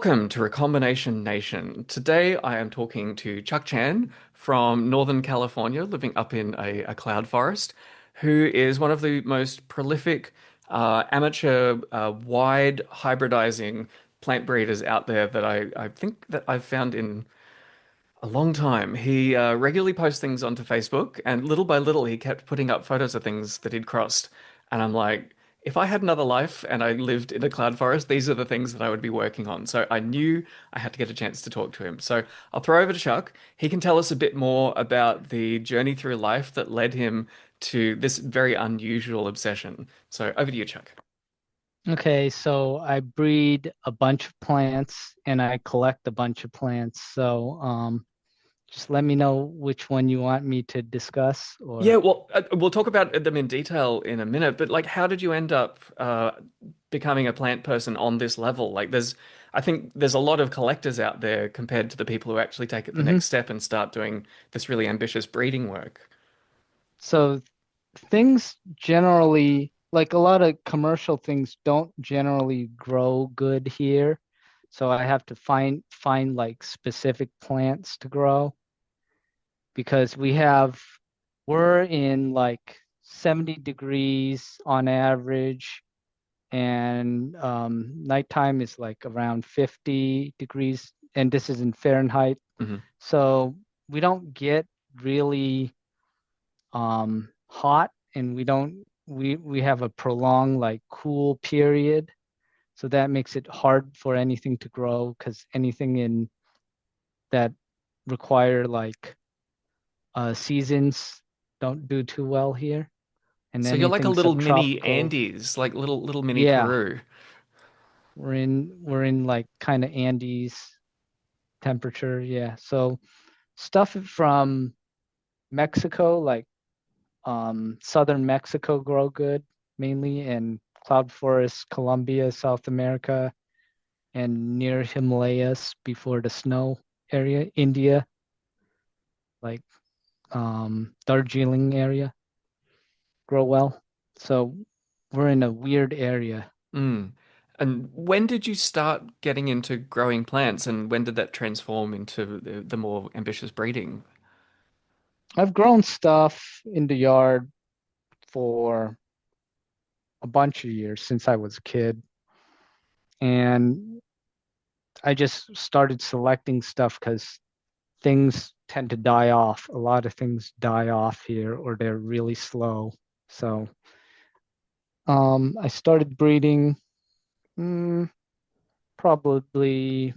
Welcome to Recombination Nation. Today I am talking to Chuck Chan from Northern California, living up in a cloud forest, who is one of the most prolific amateur wide hybridizing plant breeders out there that I think that I've found in a long time. He regularly posts things onto Facebook, and little by little, he kept putting up photos of things that he'd crossed. And I'm like, if I had another life and I lived in a cloud forest, these are the things that I would be working on. So I knew I had to get a chance to talk to him. So I'll throw over to Chuck. He can tell us a bit more about the journey through life that led him to this very unusual obsession. So over to you, Chuck. Okay, so I breed a bunch of plants and I collect a bunch of plants. So just let me know which one you want me to discuss Yeah, or well, we'll talk about them in detail in a minute, but like, how did you end up becoming a plant person on this level? I think there's a lot of collectors out there compared to the people who actually take it the hmm next step and start doing this really ambitious breeding work. So things generally, like a lot of commercial things don't generally grow good here. So I have to find like specific plants to grow because we're in like 70 degrees on average and nighttime is like around 50 degrees, and this is in Fahrenheit. Hmm. So we don't get really hot, and we have a prolonged like cool period. So that makes it hard for anything to grow because anything in that require like seasons don't do too well here. And So you're like a anything little mini subtropical, Andes, like little mini yeah, Peru. we're in like kind of Andes temperature. Yeah. So stuff from Mexico, like southern Mexico grow good mainly, and cloud forests, Colombia, South America, and near Himalayas before the snow area, India, like Darjeeling area grow well. So we're in a weird area. Mm. And when did you start getting into growing plants, and when did that transform into the more ambitious breeding? I've grown stuff in the yard for a bunch of years since I was a kid. And I just started selecting stuff because things tend to die off. A lot of things die off here or they're really slow. So I started breeding probably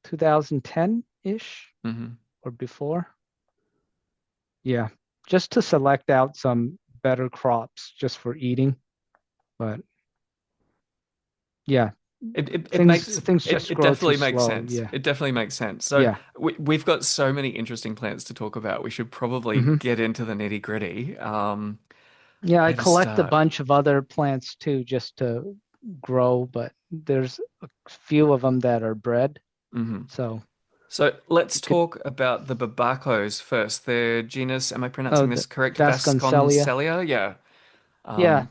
2010-ish Hmm. or before. Yeah, just to select out some better crops just for eating. But yeah, It things makes things it just it grow too definitely makes slow. sense. Yeah. It definitely makes sense. So Yeah. we've got so many interesting plants to talk about. We should probably hmm get into the nitty gritty. Yeah, I Where to collect a start? bunch of other plants too just to grow, but there's a few of them that are bred. Hmm. So So let's you could, talk about the Babacos first. Their genus, am I oh, pronouncing the this correct? Vasconcellia. Vasconcelea? Yeah. Yeah, Um,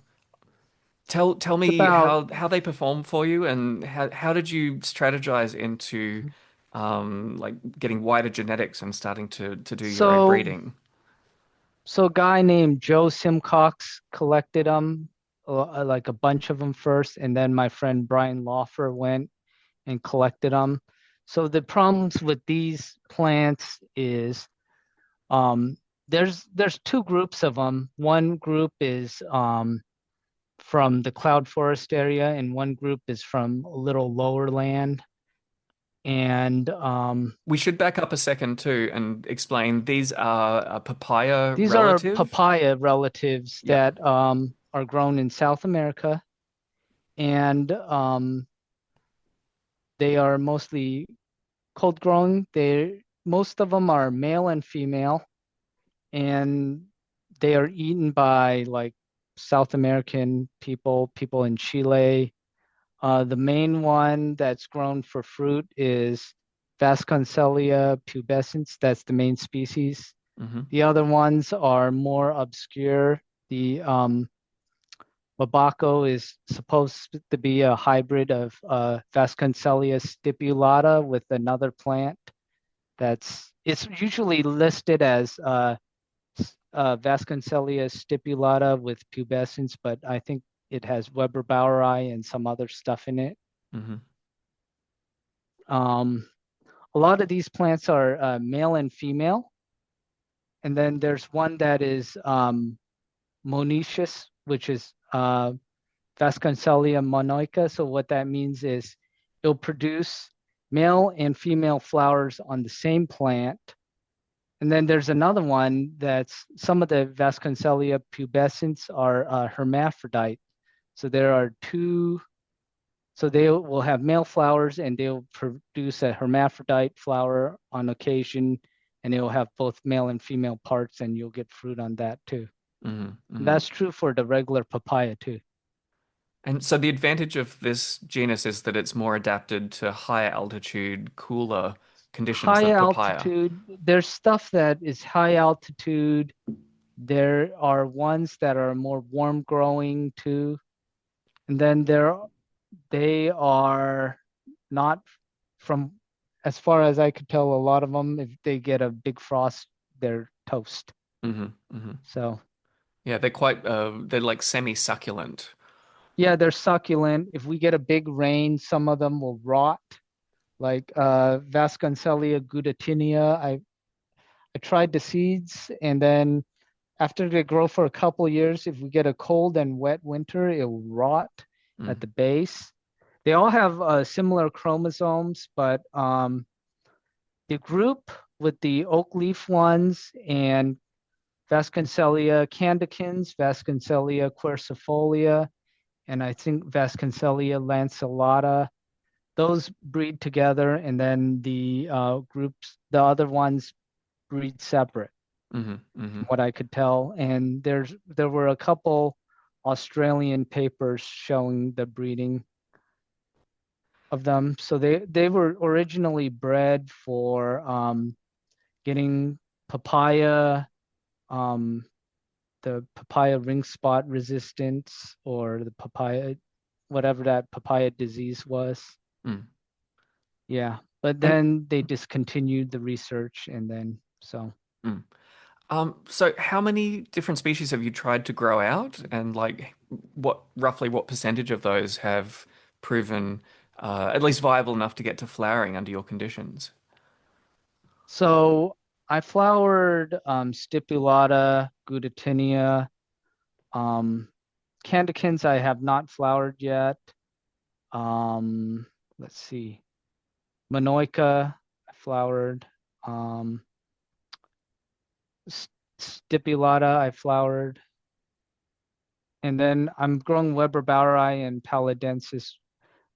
tell it's me about, how they perform for you, and how did you strategize into like getting wider genetics and starting to do your own so, breeding? so a guy named Joe Simcox collected them, like a bunch of them first, and then my friend Brian Lawfer went and collected them. So the problems with these plants is um, there's two groups of them. One group is from the cloud forest area, and one group is from a little lower land. And We should back up a second too and explain these are a papaya these are relative. papaya relatives Yeah. that are grown in South America, and they are mostly cold growing. They Most of them are male and female, and they are eaten by like South American people, people in Chile. The main one that's grown for fruit is Vasconcellea pubescens. That's the main species. Hmm. The other ones are more obscure. The Babaco is supposed to be a hybrid of Vasconcellea stipulata with another plant it's usually listed as Vasconcellea stipulata with pubescence, but I think it has Weber Baueri and some other stuff in it. Hmm. Um, a lot of these plants are male and female, and then there's one that is monoecious, which is Vasconcellea monoica. So what that means is it'll produce male and female flowers on the same plant. And then there's another one that's some of the Vasconcellea pubescens are hermaphrodite. So there are two, so they will have male flowers and they'll produce a hermaphrodite flower on occasion, and it will have both male and female parts, and you'll get fruit on that too. Hmm. And Hmm. that's true for the regular papaya too. And so the advantage of this genus is that it's more adapted to higher altitude, cooler conditions High than papaya. altitude, there's stuff that is high altitude. There are ones that are more warm growing too. And then they are not from, as far as I could tell, a lot of them, if they get a big frost, they're toast. Hmm. Hmm. So Yeah, they're quite they're like semi-succulent. yeah, they're succulent. If we get a big rain, some of them will rot, like Vasconcellea gudatinia. I tried the seeds, and then after they grow for a couple of years, if we get a cold and wet winter, it will rot at Mm. the base. They all have similar chromosomes, but the group with the oak leaf ones and Vasconcellea candicans, Vasconcellea quercifolia, and I think Vasconcellea lanceolata, those breed together, and then the the other ones breed separate, Hmm. Hmm. from what I could tell. And there were a couple Australian papers showing the breeding of them. So they were originally bred for getting papaya, um, the papaya ring spot resistance, or the papaya, whatever that papaya disease was. Mm. Yeah, but And then they discontinued the research, and then so. mm. So how many different species have you tried to grow out, and like what percentage of those have proven at least viable enough to get to flowering under your conditions? So I flowered stipulata, gudatinia, um, candicans I have not flowered yet. Um, let's see, Manoica I flowered. Um, Stipulata I flowered. And then I'm growing Weber Baueri and Paladensis.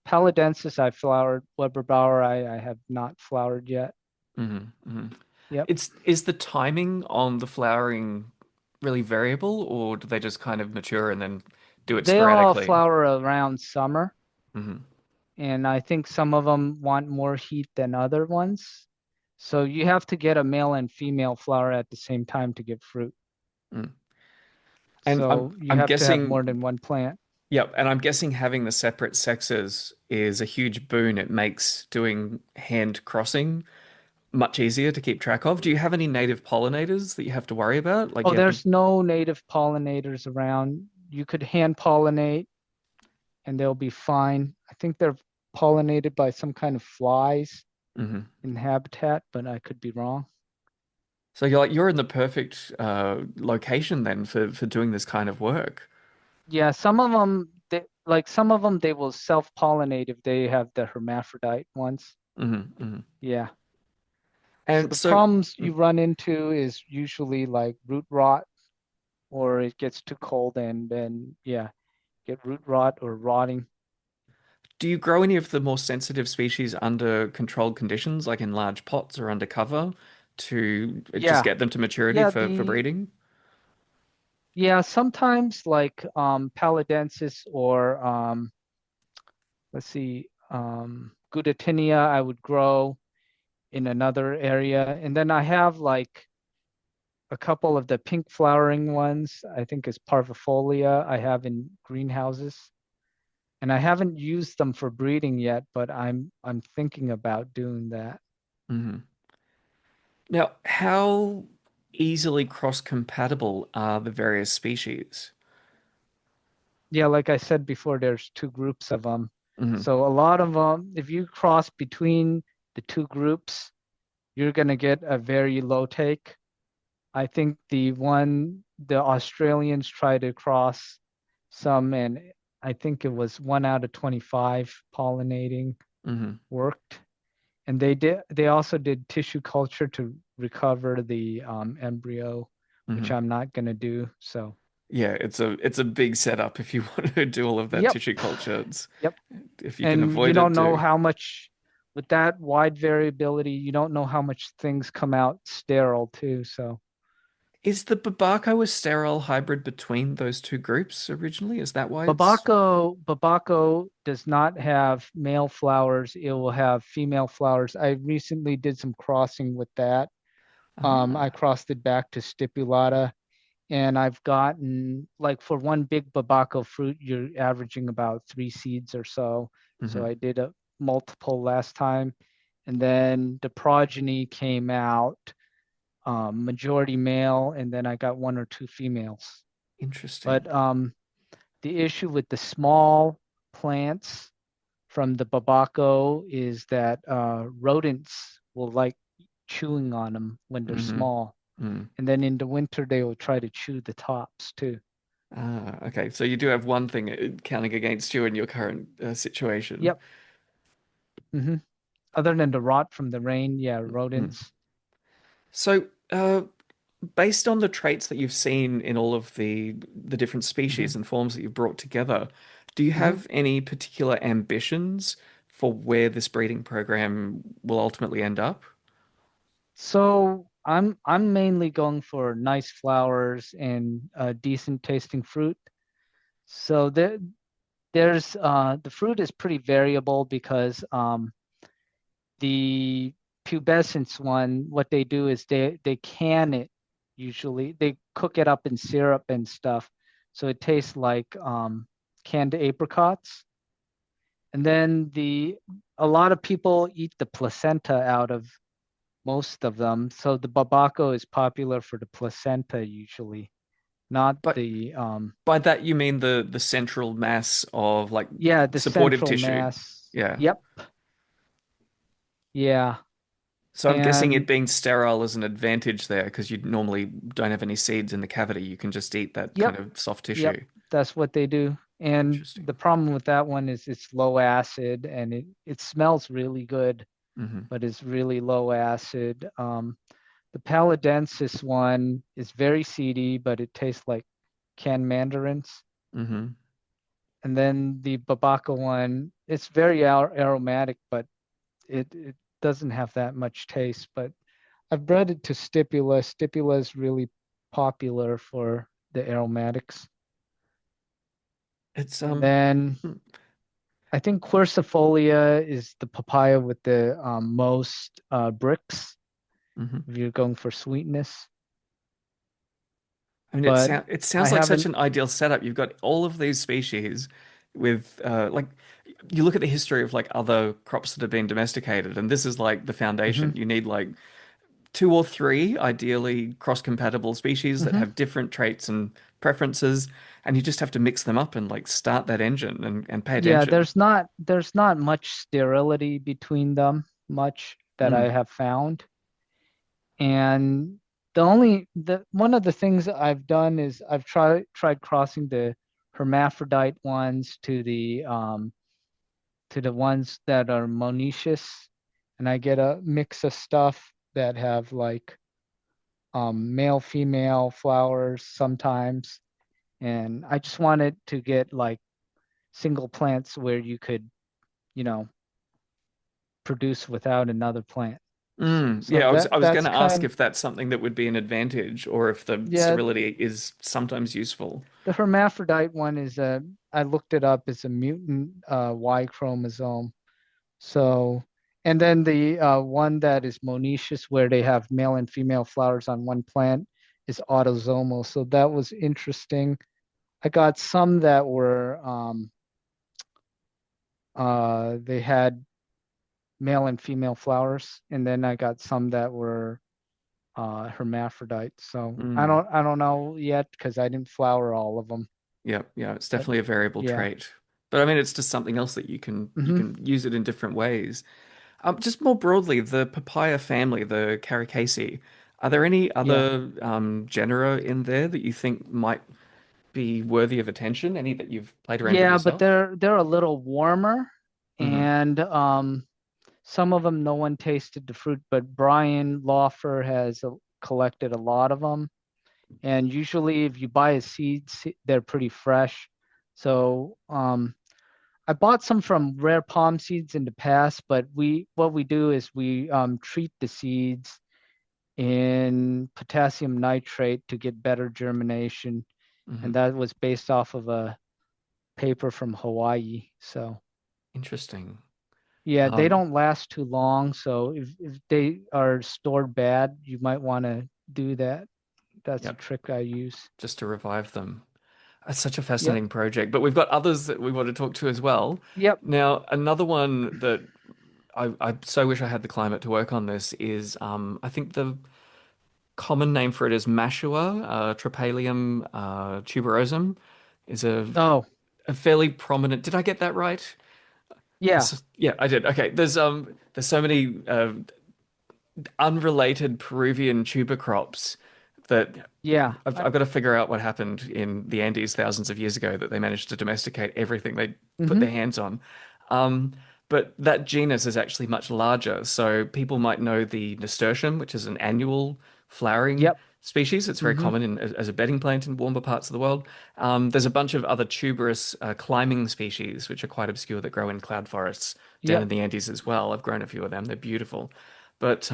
Paladensis I flowered. Weber Baueri I have not flowered yet. Hmm. Hmm. Yep. It's is the timing on the flowering really variable, or do they just kind of mature and then do it They all sporadically? flower around summer, Hmm. and I think some of them want more heat than other ones. So you have to get a male and female flower at the same time to get fruit. Mm. And So you I'm have to have guessing, more than one plant. yep, and I'm guessing having the separate sexes is a huge boon. It makes doing hand crossing much easier to keep track of. Do you have any native pollinators that you have to worry about? Like, Oh, do you have to? there's no native pollinators around. You could hand pollinate and they'll be fine. I think they're pollinated by some kind of flies Mhm. in habitat, but I could be wrong. So you're in the perfect location then for doing this kind of work. Yeah, some of them some of them they will self-pollinate if they have the hermaphrodite ones. Hmm. Hmm. Yeah. So And the so, problems you mm, run into is usually like root rot, or it gets too cold and then yeah, get root rot or rotting. do you grow any of the more sensitive species under controlled conditions, like in large pots or under cover, to just Yeah. get them to maturity Yeah, for breeding? sometimes like paladensis or let's see, gudatinia I would grow in another area. And then I have like a couple of the pink flowering ones, I think is parvifolia, I have in greenhouses. And I haven't used them for breeding yet, but I'm thinking about doing that. Hmm. Now, how easily cross-compatible are the various species? Yeah, like I said before, there's two groups of them. Hmm. So a lot of them, if you cross between the two groups, you're going to get a very low take. I think the Australians tried to cross some, and I think it was 1 out of 25 pollinating Hmm. worked. And they also did tissue culture to recover the embryo, which Hmm. I'm not going to do. So, Yeah, it's a big setup if you want to do all of that yep, tissue culture. yep. If you can And you avoid it, don't know do. how much, with that wide variability, you don't know how much things come out sterile too. So, Is the Babaco a sterile hybrid between those two groups originally? Is that why it's... Babaco does not have male flowers. It will have female flowers. I recently did some crossing with that. I Ah. crossed it back to stipulata, and I've gotten like for one big Babaco fruit, you're averaging about 3 seeds or so. So Hmm. I did a multiple last time, and then the progeny came out majority male, and then I got one or two females. Interesting. But the issue with the small plants from the Babaco is that rodents will like chewing on them when they're Hmm. small. Mm. And then in the winter, they will try to chew the tops too. Ah, okay. So you do have one thing counting against you in your current situation. Yep. Hmm. Other than the rot from the rain, yeah, Mm. rodents. So, based on the traits that you've seen in all of the different Hmm. species and forms that you've brought together, do you Hmm. have any particular ambitions for where this breeding program will ultimately end up? So I'm mainly going for nice flowers and decent tasting fruit. So there's the fruit is pretty variable because the pubescence one, what they do is they can it usually. They cook it up in syrup and stuff. So it tastes like canned apricots. And then the a lot of people eat the placenta out of most of them. So the babaco is popular for the placenta usually, not But the by that you mean the central mass of like yeah, the supportive central tissue. mass. Yeah. Yep. Yeah. So I'm guessing it And being sterile is an advantage there because you normally don't have any seeds in the cavity. You can just eat that kind yep, of soft yep, tissue. that's what they do. And Interesting. the problem with that one is it's low acid and it smells really good, Hmm. but it's really low acid. The paladensis one is very seedy, but it tastes like canned mandarins. Hmm. And then the Babaca one, it's very aromatic, but it doesn't have that much taste. But I've bred it to stipula. Stipula is really popular for the aromatics. It's And then I think quercifolia is the papaya with the most bricks hmm. if you're going for sweetness. I mean, But it I sounds like such haven't. an ideal setup. You've got all of these species with like you look at the history of like other crops that have been domesticated, and this is like the foundation. Hmm. You need like two or three ideally cross-compatible species that Hmm. have different traits and preferences, and you just have to mix them up and like start that engine and pay Yeah, attention. there's not much sterility between them, much that I Mm, have found. And the one of the things I've done is I've tried crossing the hermaphrodite ones to the ones that are monoecious, and I get a mix of stuff that have like male female flowers sometimes, and I just wanted to get like single plants where you could, you know, produce without another plant. So yeah, I was going that's to ask kind if that's something that would be an advantage or if the yeah, sterility is sometimes useful. the hermaphrodite one is a I looked it up, it's a mutant Y chromosome. So and then the one that is monoecious where they have male and female flowers on one plant is autosomal. So that was interesting. I got some that were they had male and female flowers, and then I got some that were hermaphrodites. So Mm. I don't know yet because I didn't flower all of them. Yeah, yeah, it's But definitely a variable yeah. trait. But I mean, it's just something else that you Hmm. can use it in different ways. Just more broadly, the papaya family, the Caricaceae, are there any Yeah. other genera in there that you think might be worthy of attention? Any that you've played around with Yeah, but yourself? they're a little warmer, Hmm. and some of them no one tasted the fruit, but Brian Lawfer has collected a lot of them. And usually, if you buy a seeds, they're pretty fresh. So I bought some from Rare Palm Seeds in the past, but we what we do is we treat the seeds in potassium nitrate to get better germination, Hmm. and that was based off of a paper from Hawaii. So Interesting. yeah, they Um, don't last too long. So if they are stored bad, you might want to do that. That's a yep, trick I use. just to revive them. It's such a Yep. fascinating project, but we've got others that we want to talk to as well. Yep. Now, another one that I so wish I had the climate to work on this is I think the common name for it is Mashua, Tropalium tuberosum, is Oh, a fairly prominent. Did I get that right? yeah. Yeah, I did. Okay, there's so many unrelated Peruvian tuber crops that Yeah. I've got to figure out what happened in the Andes thousands of years ago that they managed to domesticate everything they put Mm-hmm. their hands on. Um, but that genus is actually much larger. So people might know the nasturtium, which is an annual flowering Yep. species. It's very Mm-hmm. common as a bedding plant in warmer parts of the world. There's a bunch of other tuberous climbing species, which are quite obscure, that grow in cloud forests down in Yep. the Andes as well. I've grown a few of them. They're beautiful. But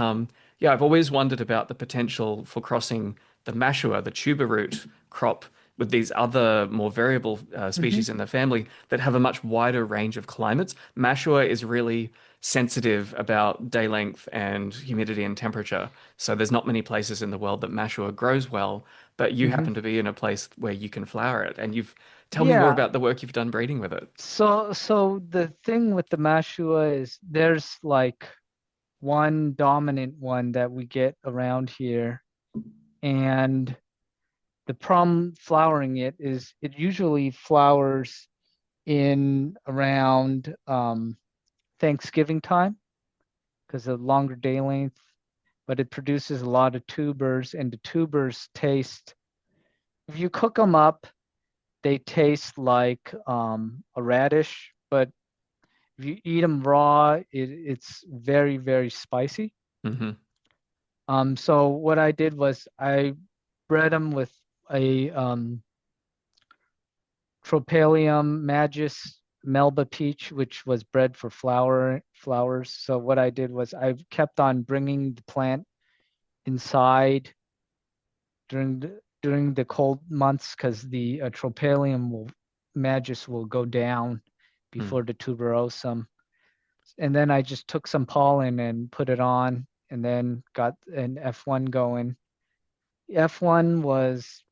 yeah, I've always wondered about the potential for crossing the Mashua, the tuber root crop, with these other more variable Mm-hmm. species in the family that have a much wider range of climates. Mashua is really sensitive about day length and humidity and temperature. So there's not many places in the world that Mashua grows well, but you Mm-hmm. happen to be in a place where you can flower it. And you've tell me more Yeah. about the work you've done breeding with it. So the thing with the Mashua is there's like one dominant one that we get around here, and the problem flowering it is it usually flowers in around Thanksgiving time because of longer day length, but it produces a lot of tubers, and the tubers taste, if you cook them up, they taste like a radish, but if you eat them raw, it's very, very spicy. Hmm. So what I did was I bred them with a Tropalium Magis Melba peach, which was bred for flowers. So what I did was I kept on bringing the plant inside during the cold months because the Tropalium will Magis will go down Mm. before the tuberosum. And then I just took some pollen and put it on, and then got an F1 going. F1 was,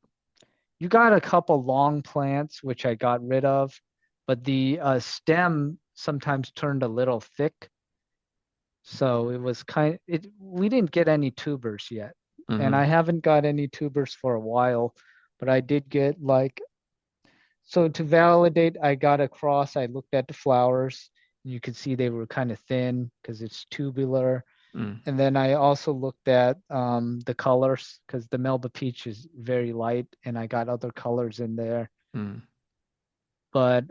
you got a couple long plants, which I got rid of, but the stem sometimes turned a little thick. So it was we didn't get any tubers yet. And Hmm. I haven't got any tubers for a while, but I did get like, so to validate, I got across, I looked at the flowers. You could see they were kind of thin because it's tubular. Mm. And then I also looked at the colors because the Melba Peach is very light, and I got other colors in there. Mm. But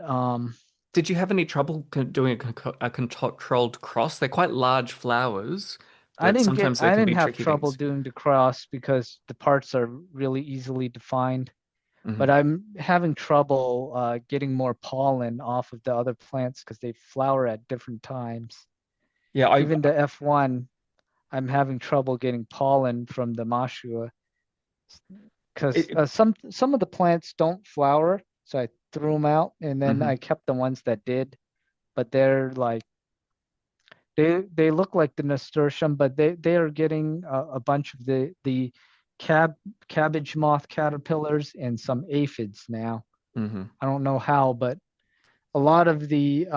Did you have any trouble doing a controlled cross? They're quite large flowers, but sometimes they I can didn't be have tricky trouble things. doing the cross because the parts are really easily defined. Hmm. But I'm having trouble getting more pollen off of the other plants because they flower at different times. Yeah, I Even the F1, I'm having trouble getting pollen from the Mashua because it, some of the plants don't flower, so I threw them out, and then I mhm. kept the ones that did. But they're like, they look like the nasturtium, but they are getting a bunch of the cab cabbage moth caterpillars and some aphids now. Hmm. I don't know how, but a lot of the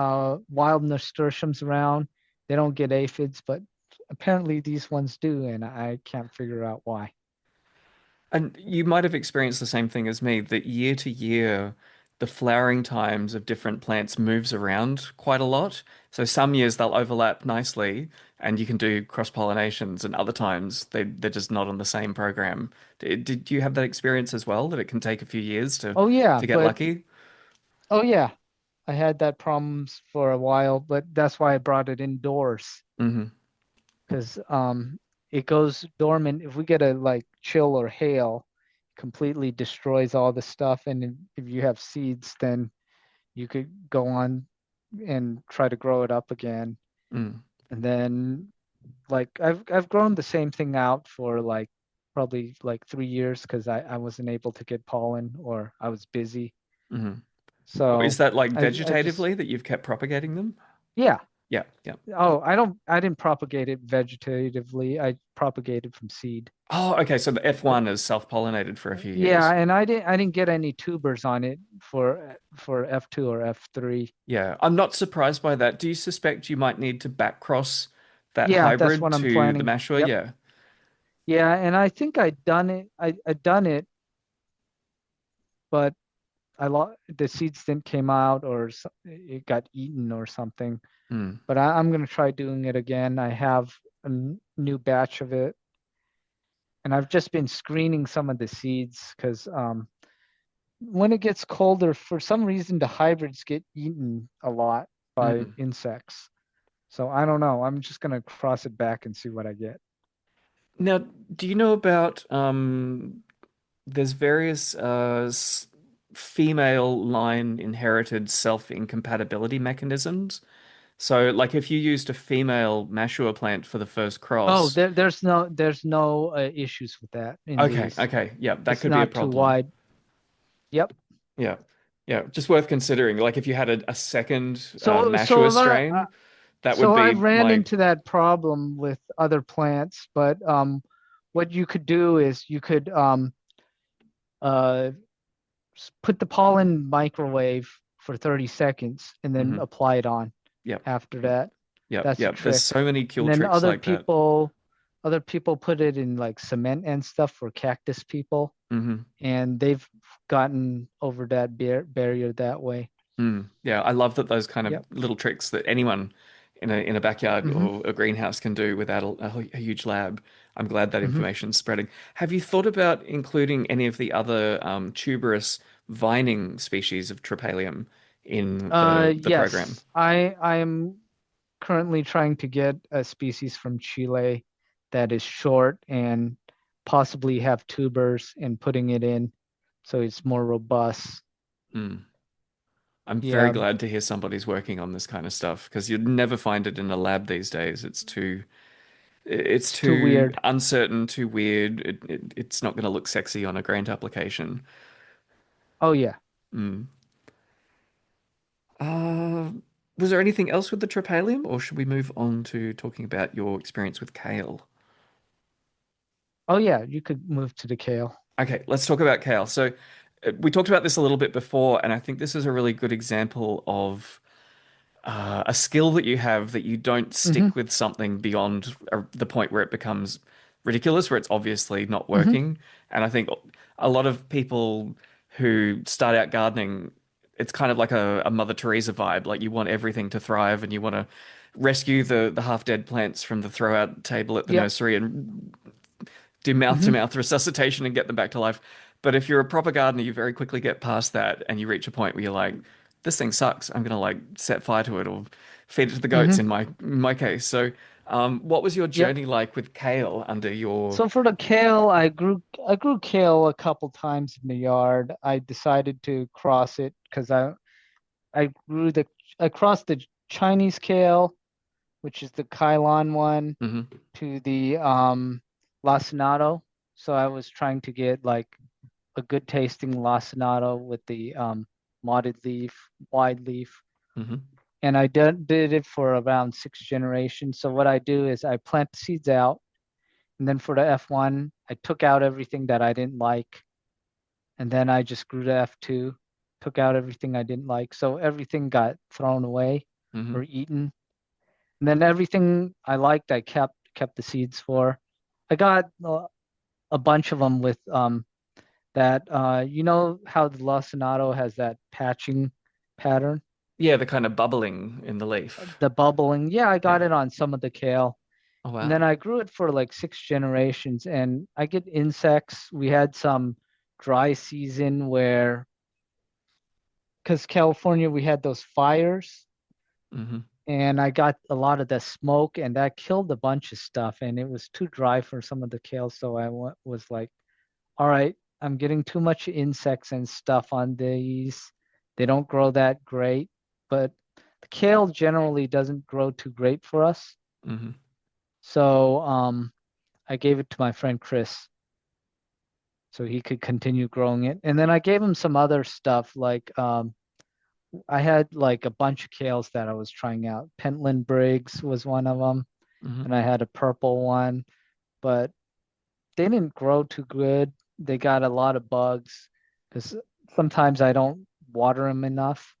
wild nasturtiums around, they don't get aphids, but apparently these ones do, and I can't figure out why. And you might have experienced the same thing as me, that year to year, the flowering times of different plants moves around quite a lot. So some years they'll overlap nicely and you can do cross-pollinations, and other times they're just not on the same program. Did you have that experience as well, that it can take a few years Oh yeah, to get but lucky? oh yeah, I had that problems for a while, but that's why I brought it indoors Hmm. because it goes dormant if we get a like chill or hail, completely destroys all the stuff, and if you have seeds, then you could go on and try to grow it up again. Mm. And then like I've grown the same thing out for like probably like 3 years because I wasn't able to get pollen or I was busy. Hmm. Oh, is So that like I just vegetatively that you've kept propagating them? yeah. Yeah, yeah. Oh, I didn't propagate it vegetatively. I propagated from seed. Oh, okay. So the But F1 is self-pollinated for a few yeah, years. and I didn't get any tubers on it for F2 or F3. Yeah, I'm not surprised by that. Do you suspect you might need to back cross that Yeah, that's hybrid what I'm to the planning. Mashua? Yep. Yeah. Yeah, and I think I'd done it. I done it, but I lost the seeds didn't came out or it got eaten or something. Mm, But I'm gonna try doing it again. I have a new batch of it, and I've just been screening some of the seeds because when it gets colder, for some reason the hybrids get eaten a lot by mm. insects. So I don't know. I'm just gonna cross it back and see what I get. Now, do you know about there's various female line inherited self-incompatibility mechanisms. So, like if you used a female Mashua plant for the first Oh, cross, there's no issues with that in okay, these. okay, yeah, that It's could be a not too problem. wide. Yep. Yeah, yeah, just worth considering. Like if you had a second So Mashua so there, strain, that would so I've be ran like, into that problem with other plants, but what you could do is you could uh, put the pollen in microwave for 30 seconds and then mhm. apply it on Yep. after Yep. that. Yep. That's a Yep. There's trick. so many And kill then tricks like that. other people put it in like cement and stuff for cactus people, Hmm. and they've gotten over that barrier that way. Mm. Yeah, I love that those kind of Yep. little tricks that anyone in a backyard Hmm. or a greenhouse can do without a huge lab. I'm glad that Hmm. information's spreading. Have you thought about including any of the other tuberous vining species of Tropalium in the program? Yes, I am currently trying to get a species from Chile that is short and possibly have tubers and putting it in so it's more robust. Mm. I'm very Yeah, glad to hear somebody's working on this kind of stuff because you'd never find it in a lab these days. It's it's too too weird. uncertain, too weird. It's not going to look sexy on a grant application. Oh yeah. Mm. Uh, was there anything else with the tropalium, or should we move on to talking about your experience with kale? Oh yeah, you could move to the kale. Okay, let's talk about kale. So, we talked about this a little bit before, and I think this is a really good example of a skill that you have that you don't Hmm. stick with something beyond the point where it becomes ridiculous, where it's obviously not Hmm. working. And I think a lot of people who start out gardening, it's kind of like a Mother Teresa vibe. Like you want everything to thrive and you want to rescue the half dead plants from the throw out table at the Yep. nursery and do mouth to Hmm. mouth resuscitation and get them back to life. But if you're a proper gardener, you very quickly get past that and you reach a point where you're like, this thing sucks. I'm gonna like set fire to it or feed it to the goats Hmm. in my case. So, what was your Yep. journey like with kale under your? So for the kale, I grew kale a couple times in the yard. I decided to cross it because I grew the I crossed the Chinese kale, which is the Kailan one, Mhm. to the lacinato. So I was trying to get like a good tasting lacinato with the mottled leaf, wide leaf. Mhm. And I did it for around 6 generations. So what I do is I plant the seeds out And then for the F1, I took out everything that I didn't like. And then I just grew to F2, took out everything I didn't like. So everything got thrown away Hmm. or eaten. And then everything I liked, I kept the seeds for. I got a bunch of them with that you know how the lacinato has that patching pattern, Yeah, the kind of bubbling in the leaf. the bubbling. Yeah, I got Yeah. it on some of the kale. Oh, And then wow. I grew it for like 6 generations and I get insects. We had some dry season where because California we had those fires Hmm. and I got a lot of the smoke and that killed a bunch of stuff and it was too dry for some of the kale. So was like, all right, I'm getting too much insects and stuff on these. They don't grow that great, but the kale generally doesn't grow too great for us. Hmm. So I gave it to my friend Chris so he could continue growing it. And then I gave him some other stuff like I had like a bunch of kales that I was trying out. Pentland Briggs was one of them, Hmm. and I had a purple one, but they didn't grow too good. They got a lot of bugs because sometimes I don't water them enough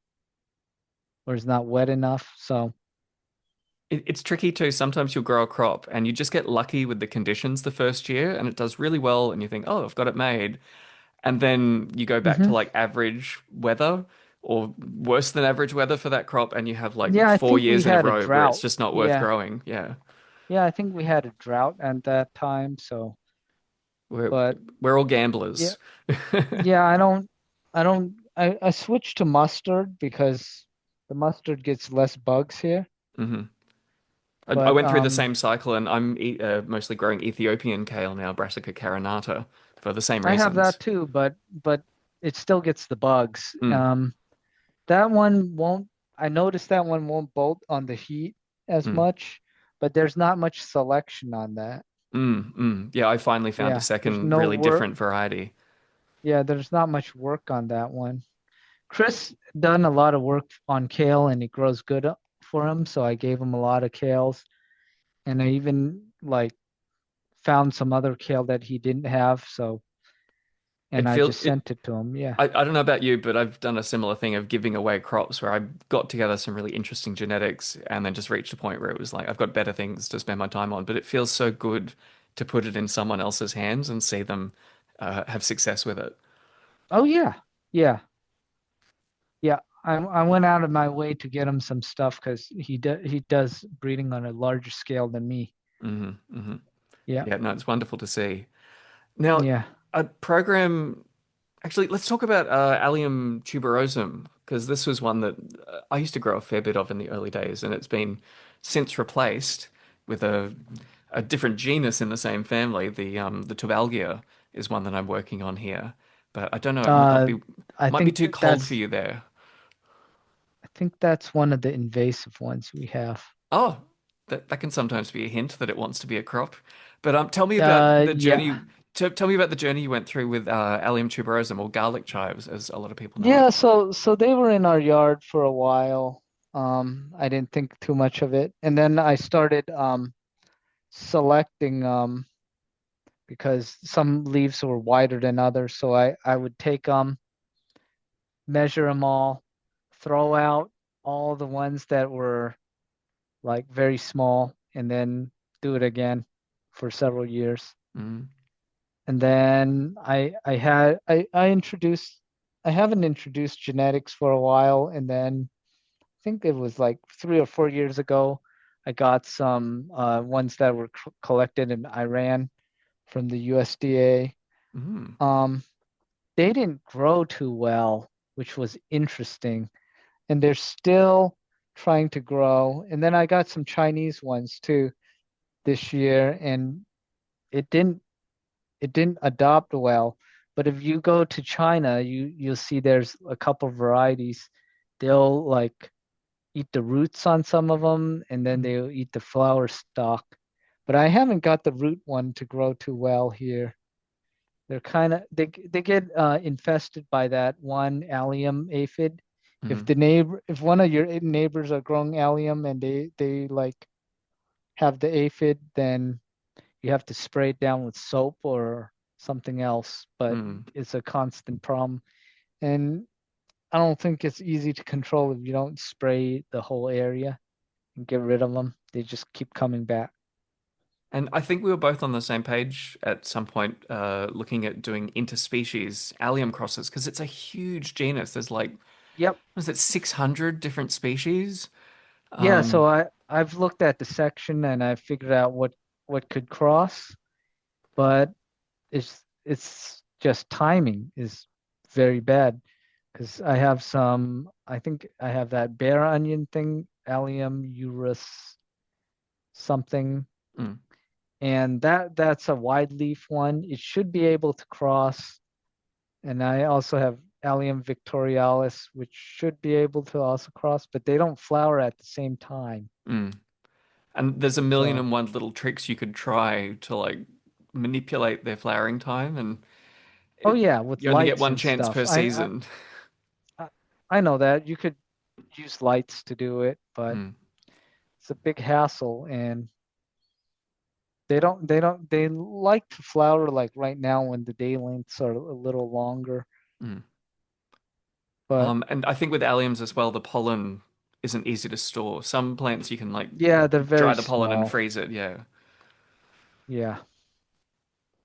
or it's not wet enough. So, It's tricky too. Sometimes you'll grow a crop and you just get lucky with the conditions the first year and it does really well and you think, oh, I've got it made. And then you go back to mhm. like average weather or worse than average weather for that crop and you have like Yeah, I four think we years in a had a row where it's drought. just not worth Yeah. growing. Yeah. Yeah, I think we had a drought at that time. So, We're but we're all yeah, gamblers. yeah, I switched to mustard because the mustard gets less bugs here. Hmm. I But went through the same cycle and I'm mostly growing Ethiopian kale now, Brassica carinata, for the same I have reasons. that too, but it still gets the bugs. Mm, That one won't, I noticed that one won't bolt on the heat as mm, much, but there's not much selection on that. Yeah, I finally found a Yeah, there's second no really work. different variety. Yeah, there's not much work on that one. Chris done a lot of work on kale and it grows good for him, so I gave him a lot of kales. And I even like found some other kale that he didn't have, so and It I feel just it. sent it to him. Yeah. I don't know about you, but I've done a similar thing of giving away crops where I got together some really interesting genetics and then just reached a point where it was like I've got better things to spend my time on. But it feels so good to put it in someone else's hands and see them have success with it. Oh yeah. Yeah. Yeah. I went out of my way to get him some stuff because he does breeding on a larger scale than me. Hmm. Hmm. Yeah. Yeah, no, it's wonderful to see. Now, Yeah. a program. Actually, let's talk about Allium tuberosum because this was one that I used to grow a fair bit of in the early days, and it's been since replaced with a different genus in the same family. The Tubalgia is one that I'm working on here, but I don't know. It Uh I might be think too cold for that's you there. I think that's one of the invasive ones we have. Oh, that can sometimes be a hint that it wants to be a crop. But tell me about the Yeah. journey. Tell me about the journey you went through with Allium tuberosum or garlic chives, as a lot of people know it. Yeah, so they were in our yard for a while. I didn't think too much of it. And then I started selecting because some leaves were wider than others. So I would take measure them all, throw out all the ones that were like very small, and then do it again for several years. Mm. And then I introduced I haven't introduced genetics for a while, and then I think it was like 3 or 4 years ago, I got some ones that were collected in Iran from the USDA. Mm. Um, they didn't grow too well, which was interesting, and they're still trying to grow. And then I got some Chinese ones too this year, and it didn't it didn't adopt well. But if you go to China, you'll see there's a couple varieties. They'll like eat the roots on some of them, and then Mm. they'll eat the flower stalk. But I haven't got the root one to grow too well here. They're kind of they get infested by that one allium aphid. Mm. If one of your neighbors are growing allium and they like have the aphid, then you have to spray it down with soap or something else, but Mm. it's a constant problem. And I don't think it's easy to control if you don't spray the whole area and get rid of them. They just keep coming back. And I think we were both on the same page at some point, looking at doing interspecies allium crosses because it's a huge genus. There's like, Yep. what is it, 600 different species? Yeah, so Um, I've looked at the section and I figured out what could cross, but it's just timing is very bad because I think I have that bear onion thing, Allium urus something, mm, and that's a wide leaf one. It should be able to cross, and I also have Allium victorialis, which should be able to also cross, but they don't flower at the same time. mm. And there's a million So, and one little tricks you could try to like manipulate their flowering time, and oh it, yeah, with you only get lights one and chance stuff. per season. I I know that you could use lights to do it, but Mm, it's a big hassle and they like to flower like right now when the day lengths are a little longer. mm. But And I think with alliums as well, the pollen isn't easy to store. Some plants you can like yeah, they're dry very the pollen and small. freeze it. Yeah. Yeah.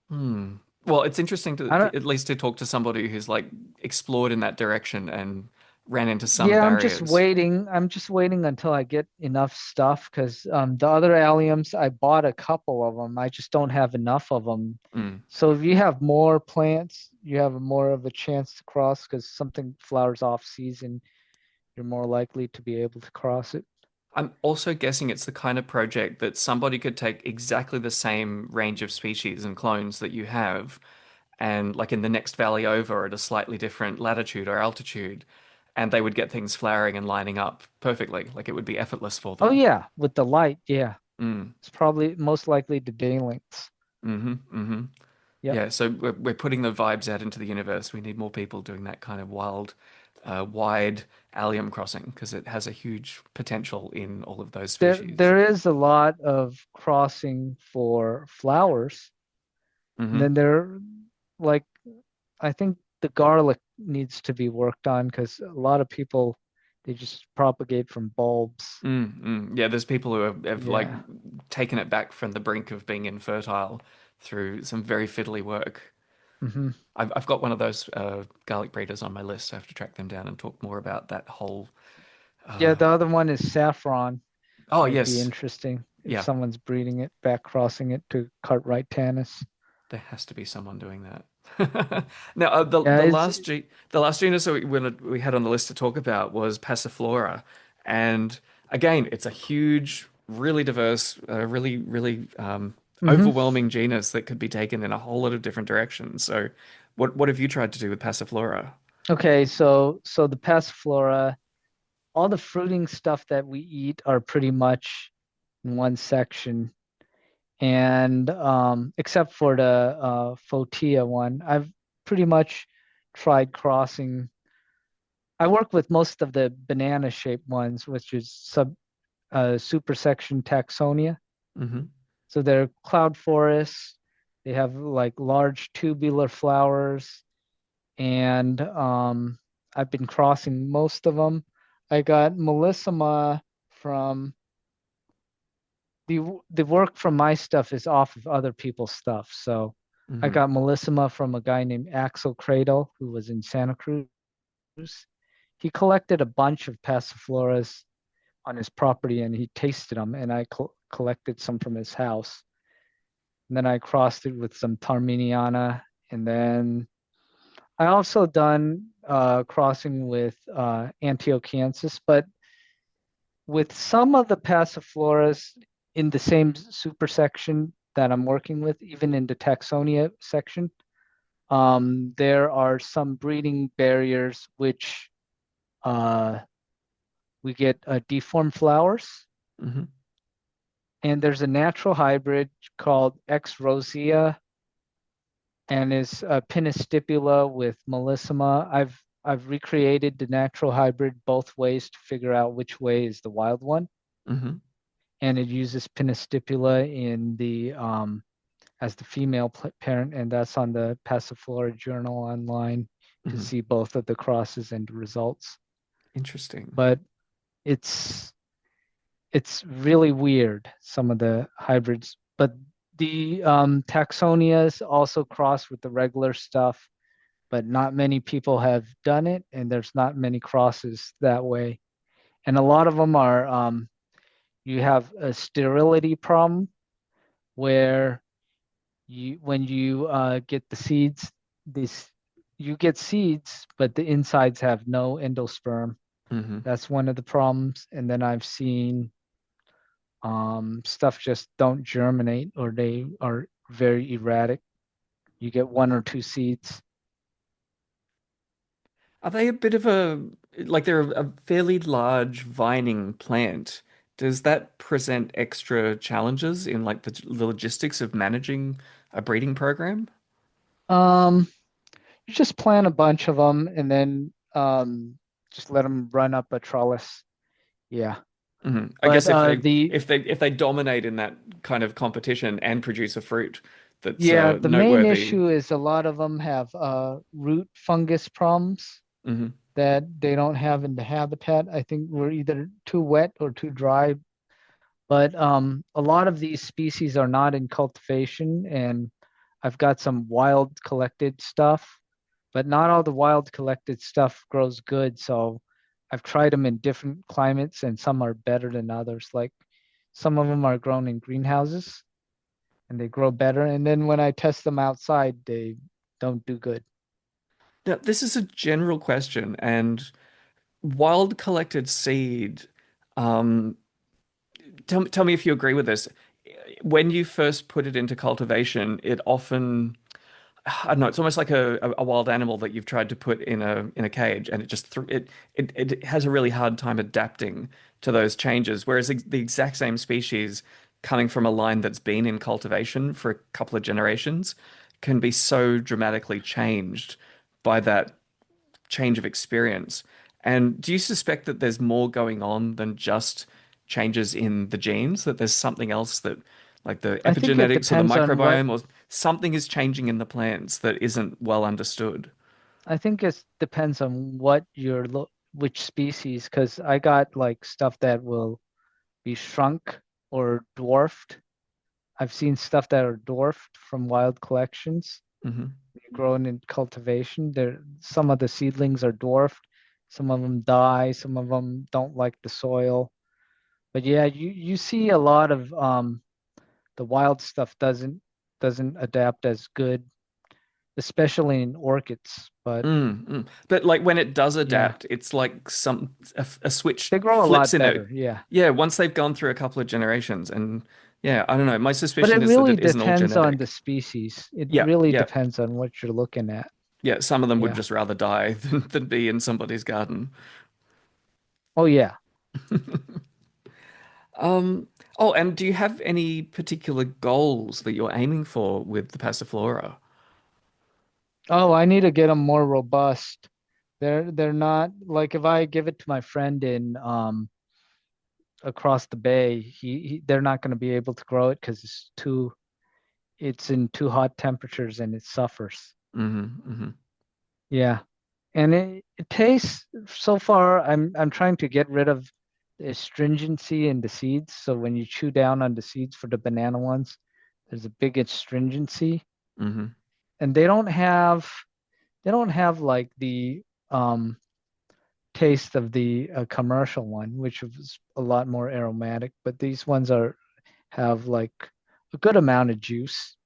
Hmm. Well, it's interesting I don't at least to talk to somebody who's like explored in that direction and ran into some Yeah, barriers. I'm just waiting until I get enough stuff because the other alliums, I bought a couple of them. I just don't have enough of them. Mm. So if you have more plants, you have more of a chance to cross because something flowers off season, you're more likely to be able to cross it. I'm also guessing it's the kind of project that somebody could take exactly the same range of species and clones that you have, and like in the next valley over at a slightly different latitude or altitude, and they would get things flowering and lining up perfectly. Like it would be effortless for Oh them. yeah, with the light, yeah. Mm. It's probably most likely the day lengths. Mm-hmm. Mm-hmm. Yep. Yeah, so we're putting the vibes out into the universe. We need more people doing that kind of wild, wide allium crossing because it has a huge potential in all of those species. There is a lot of crossing for flowers. And Hmm. then there like I think the garlic needs to be worked on because a lot of people they just propagate from bulbs. Yeah, there's people who have like Yeah. taken it back from the brink of being infertile through some very fiddly work. Hmm. I've got one of those garlic breeders on my list. I have to track them down and talk more about that whole. Yeah, Uh, the other one is saffron. oh Might be yes, interesting if yeah. someone's breeding it, back crossing it to Cartwright Tanis. There has to be someone doing that. Now, Yeah, it's the last genus that we had on the list to talk about was Passiflora, and again, it's a huge, really diverse, really mhm. overwhelming genus that could be taken in a whole lot of different directions. So, what have you tried to do with Passiflora? Okay, so the Passiflora, all the fruiting stuff that we eat are pretty much in one section. And except for the Fotia one, I've pretty much tried crossing. I work with most of the banana shaped ones, which is supersection taxonia. Hmm. So they're cloud forests. They have like large tubular flowers, and I've been crossing most of them. I got Melissima from the work from my stuff is off of other people's stuff. So I Hmm. got Melissima from a guy named Axel Cradle who was in Santa Cruz. He collected a bunch of passifloras on his property and he tasted them, and I collected some from his house. And then I crossed it with some Tarminiana, and then I also done crossing with Antiochiensis, but with some of the passifloras in the same supersection that I'm working with, even in the taxonia section, there are some breeding barriers which uh, we get deformed flowers. Hmm. And there's a natural hybrid called X rosea and is a pinnistipula with Melissima. I've recreated the natural hybrid both ways to figure out which way is the wild one. Hmm. And it uses pinnistipula in the as the female parent, and that's on the Passiflora Journal online. You can Hmm. see both of the crosses and the results. Interesting. But it's it's really weird, some of the hybrids. But the taxonias also cross with the regular stuff, but not many people have done it, and there's not many crosses that way. And a lot of them are you have a sterility problem where you when you get the seeds, this you get seeds, but the insides have no endosperm. Hmm. That's one of the problems. And then I've seen stuff just don't germinate or they are very erratic. You get one or two seeds. Are they a bit of a like they're a fairly large vining plant? Does that present extra challenges in like the logistics of managing a breeding program? Um, you just plant a bunch of them and then just let them run up a trellis. Yeah. Hmm. I But guess the if they dominate in that kind of competition and produce a fruit that's yeah, the main noteworthy. issue is a lot of them have root fungus problems Hmm. that they don't have in the habitat. I think we're either too wet or too dry. But a lot of these species are not in cultivation, and I've got some wild collected stuff, but not all the wild collected stuff grows good. So I've tried them in different climates, and some are better than others. Like some of them are grown in greenhouses and they grow better. And then when I test them outside, they don't do good. Now, this is a general question, and wild collected seed. Um, tell me if you agree with this. When you first put it into cultivation, it often I don't know. It's almost like a wild animal that you've tried to put in a cage, and it just it has a really hard time adapting to those changes. Whereas the exact same species coming from a line that's been in cultivation for a couple of generations can be so dramatically changed by that change of experience. And do you suspect that there's more going on than just changes in the genes, that there's something else that, like the I think it epigenetics or the depends on what microbiome, or something is changing in the plants that isn't well understood? I think it depends on what which species, because I got like stuff that will be shrunk or dwarfed. I've seen stuff that are dwarfed from wild collections Hmm. grown in cultivation. There, some of the seedlings are dwarfed, some of them die, some of them don't like the soil. But yeah, you see a lot of the wild stuff doesn't adapt as good, especially in orchids. But Mm. But like when it does yeah, adapt, it's like a switch they grow a flips lot in it. better. Yeah. Yeah, once they've gone through a couple of generations, and yeah, I don't know. My But suspicion it is that really it isn't all depends on the genetic. species. It Yeah, really yeah, depends on what you're looking at. yeah. Some of them would Yeah. just rather die than be in somebody's garden. Oh yeah. Um, oh, and do you have any particular goals that you're aiming for with the Passiflora? Oh, I need to get them more robust. They're not like if I give it to my friend in across the bay, they're not going to be able to grow it because it's in too hot temperatures and it suffers. Hmm. Hmm. Yeah. And it tastes so far I'm trying to get rid of the astringency in the seeds. So when you chew down on the seeds for the banana ones, there's a big astringency. Hmm. And they don't have like the um taste of the commercial one, which was a lot more aromatic, but these ones are have like a good amount of juice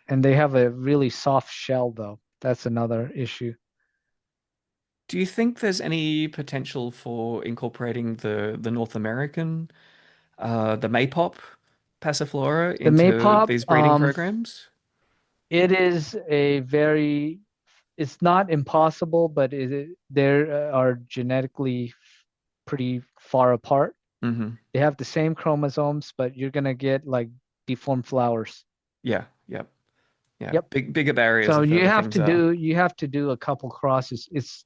and they have a really soft shell though. That's another issue. Do you think there's any potential for incorporating the North American, the Maypop Passiflora The into Maypop, these breeding programs? it is a very it's not impossible, but there are genetically pretty far apart. Hmm. They have the same chromosomes, but you're gonna get like deformed flowers. Yeah, yeah, yeah. Yep. Bigger barriers So the further things are. you have to do a couple crosses. It's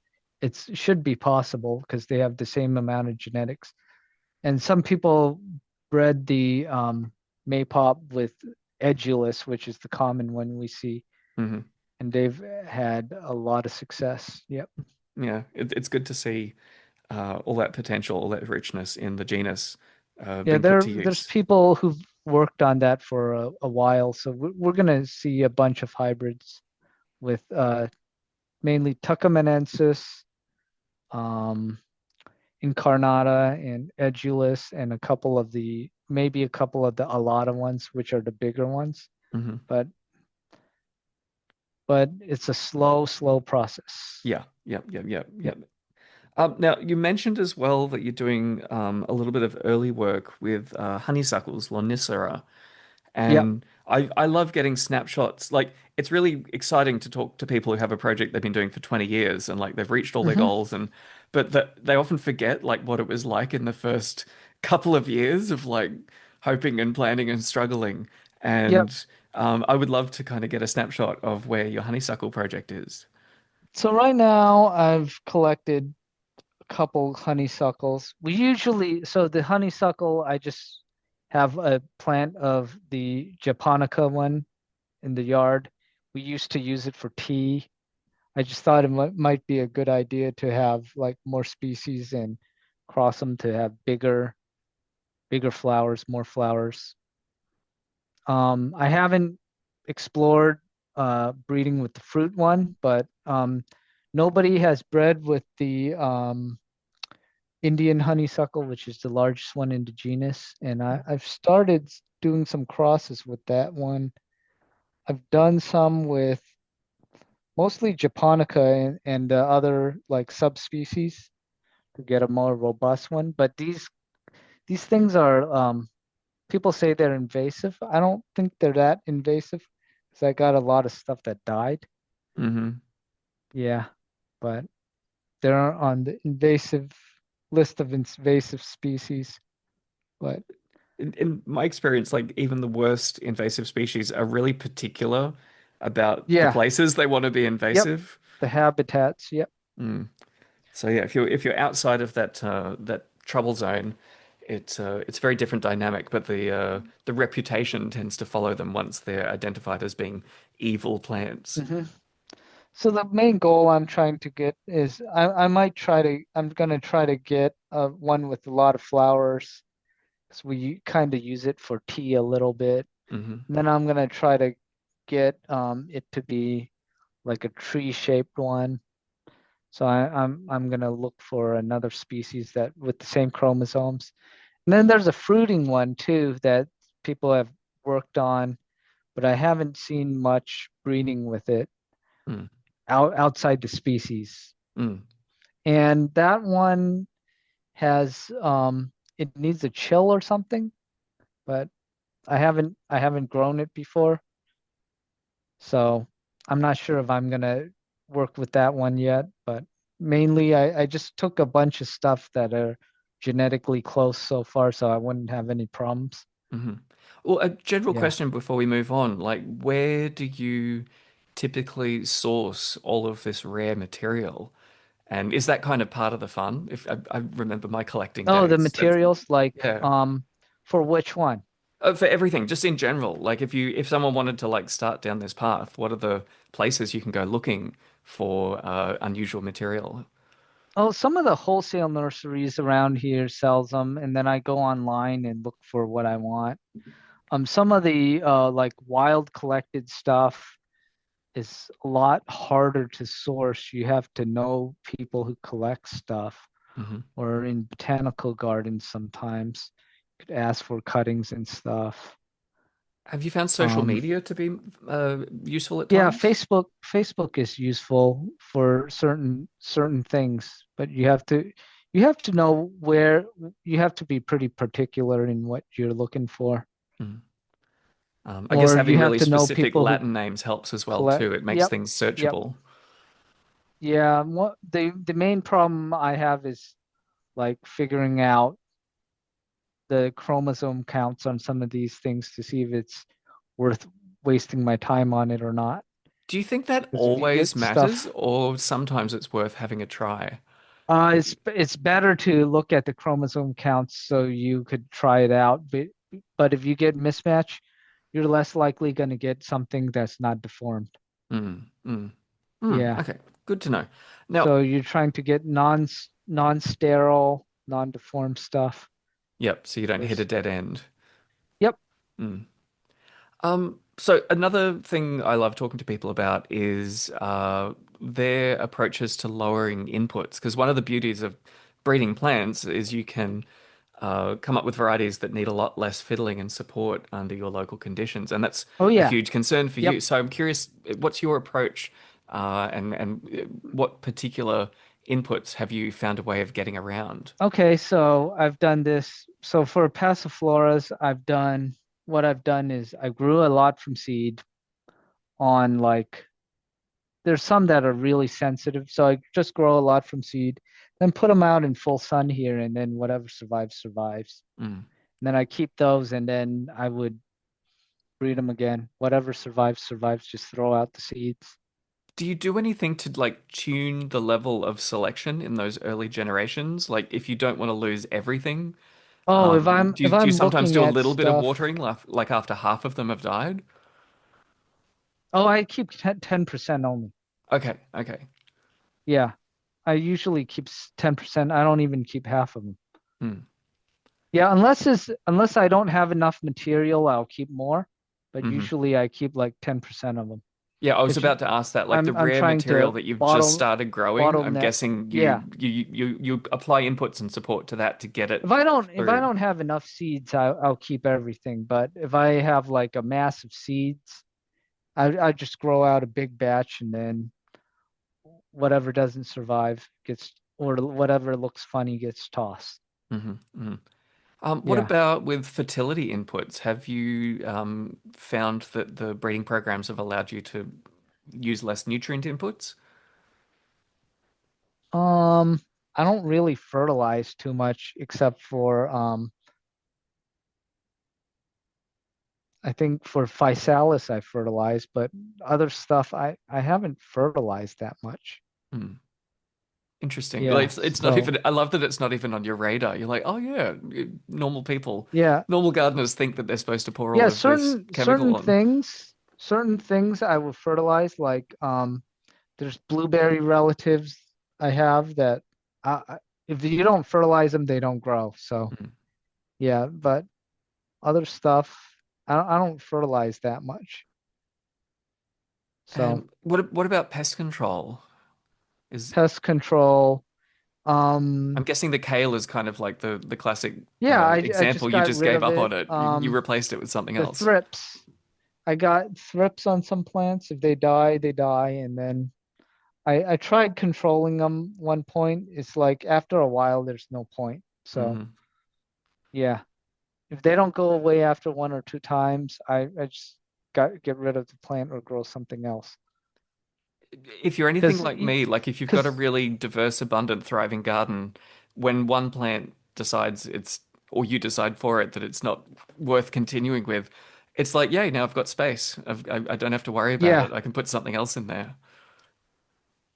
should be possible because they have the same amount of genetics. And some people bred the Maypop with edulous, which is the common one we see, Hmm. and they've had a lot of success. Yep. Yeah, it's good to see all that potential, all that richness in the genus Yeah, being put to there's use. people who've worked on that for a while, so we're gonna see a bunch of hybrids with mainly Tucumanensis, um, Incarnata, and Edulus, and a couple of the maybe a couple of the alata ones, which are the bigger ones. Hmm. But it's a slow process. Yeah, yeah. Yep. Now, you mentioned as well that you're doing a little bit of early work with honeysuckles, Lonicera. Yep. And I love getting snapshots. Like, it's really exciting to talk to people who have a project they've been doing for 20 years and like they've reached all their Hmm. goals and but that they often forget like what it was like in the first couple of years of like hoping and planning and struggling. Yep. And I would love to kind of get a snapshot of where your honeysuckle project is. So right now I've collected a couple honeysuckles. So the honeysuckle, I just have a plant of the japonica one in the yard. We used to use it for tea. I just thought it might be a good idea to have like more species and cross them to have bigger flowers, more flowers. I haven't explored breeding with the fruit one, but nobody has bred with the Indian honeysuckle, which is the largest one in the genus. And I've started doing some crosses with that one. I've done some with mostly Japonica and other like subspecies to get a more robust one. But these things are people say they're invasive. I don't think they're that invasive because I got a lot of stuff that died. Hmm. Yeah, but they're on the invasive list of invasive species. But In my experience, like even the worst invasive species are really particular about the yeah, places they want to be yep, invasive. the habitats. Yep. Mm. So yeah, if you're outside of that trouble zone, it's a very different dynamic, but the reputation tends to follow them once they're identified as being evil plants. Hmm. So the main goal I'm trying to get is I'm gonna try to get one with a lot of flowers because we kind of use it for tea a little bit. Hmm. And then I'm gonna try to get it to be like a tree shaped one. So I'm gonna look for another species that with the same chromosomes. And then there's a fruiting one too that people have worked on, but I haven't seen much breeding with it Mm. outside the species. Mm. And that one has it needs a chill or something, but I haven't grown it before. So I'm not sure if I'm gonna work with that one yet, but mainly I just took a bunch of stuff that are genetically close so far, so I wouldn't have any problems. Hmm. Well, a general Yeah. question before we move on, like where do you typically source all of this rare material? And is that kind of part of the fun? If I remember my collecting Oh, the days, that's materials like yeah. for which one? For everything, just in general. Like if someone wanted to like start down this path, what are the places you can go looking for unusual material? Oh, some of the wholesale nurseries around here sells them, and then I go online and look for what I want. Some of the like wild collected stuff is a lot harder to source. You have to know people who collect stuff, Hmm. or in botanical gardens sometimes. You could ask for cuttings and stuff. Have you found social Um, media to be useful at yeah, times? Facebook is useful for certain things, but you have to know where you have to be pretty particular in what you're looking for. Mm. I guess Or you having have really to know specific people who Latin names helps as well collect. too. It makes Yep, things yep. searchable. Yeah, what the main problem I have is like figuring out the chromosome counts on some of these things to see if it's worth wasting my time on it or not. Do you think that Because if you always get matters, stuff, or sometimes it's worth having a try? it's better to look at the chromosome counts so you could try it out. But if you get mismatch, you're less likely going to get something that's not deformed. Mm, mm, Yeah. okay, good to know. Now, So you're trying to get non-sterile, non-deformed stuff. yep, so you don't hit a There's, dead end. yep. Mm. So another thing I love talking to people about is their approaches to lowering inputs. Because one of the beauties of breeding plants is you can come up with varieties that need a lot less fiddling and support under your local conditions, and that's Oh a yeah. huge concern for you. Yep. So I'm curious, what's your approach, what particular inputs have you found a way of getting around? Okay, so I've done this. So for passifloras, what I've done is I grew a lot from seed on like there's some that are really sensitive, so I just grow a lot from seed, then put them out in full sun here, and then whatever survives, survives. Mm. And then I keep those, and then I would breed them again. Whatever survives, survives. Just throw out the seeds. Do you do anything to like tune the level of selection in those early generations? Like if you don't want to lose everything, Oh, if do you I'm sometimes looking do a at little bit of stuff, watering, like after half of them have died? oh, I keep 10% only. Okay, okay. Yeah, I usually keep 10%. I don't even keep half of them. Hmm. Yeah, unless I don't have enough material, I'll keep more. But Hmm. usually I keep like 10% of them Yeah, I was because about to ask that. Like the I'm rare trying material to that you've just bottle started growing, I'm bottleneck. guessing Yeah. you apply inputs and support to that to get it If I through. don't have enough seeds, I'll keep everything. But if I have like a mass of seeds, I just grow out a big batch and then whatever doesn't survive gets or whatever looks funny gets tossed. Hmm. Hmm. What Yeah. about with fertility inputs? Have you found that the breeding programs have allowed you to use less nutrient inputs? Um, I don't really fertilize too much except for I think for physalis I fertilize, but other stuff I haven't fertilized that much. Hmm. Interesting. Like Yeah. it's not So even. I love that it's not even on your radar. You're like, oh yeah, normal people, yeah. normal gardeners think that they're supposed to pour all Yeah, of this chemical on. certain things I will fertilize like there's blueberry relatives I have that if you don't fertilize them, they don't grow. So Hmm. yeah, but other stuff I don't fertilize that much. So And what about pest control? Is pest control. I'm Um, guessing the kale is kind of like the classic yeah, I example. just You got just rid gave of up it. on it. You replaced it with something The else. thrips. I got thrips on some plants. If they die, they die. And then I tried controlling them one point. It's like after a while, there's no point. So Hmm. yeah, if they don't go away after one or two times, I just got get rid of the plant or grow something else. If you're anything Because like me, like if you've got a because really diverse, abundant, thriving garden, when one plant decides or you decide for it that it's not worth continuing with, it's like, yay, now I've got space. I don't have to worry about yeah, it. I can put something else in there.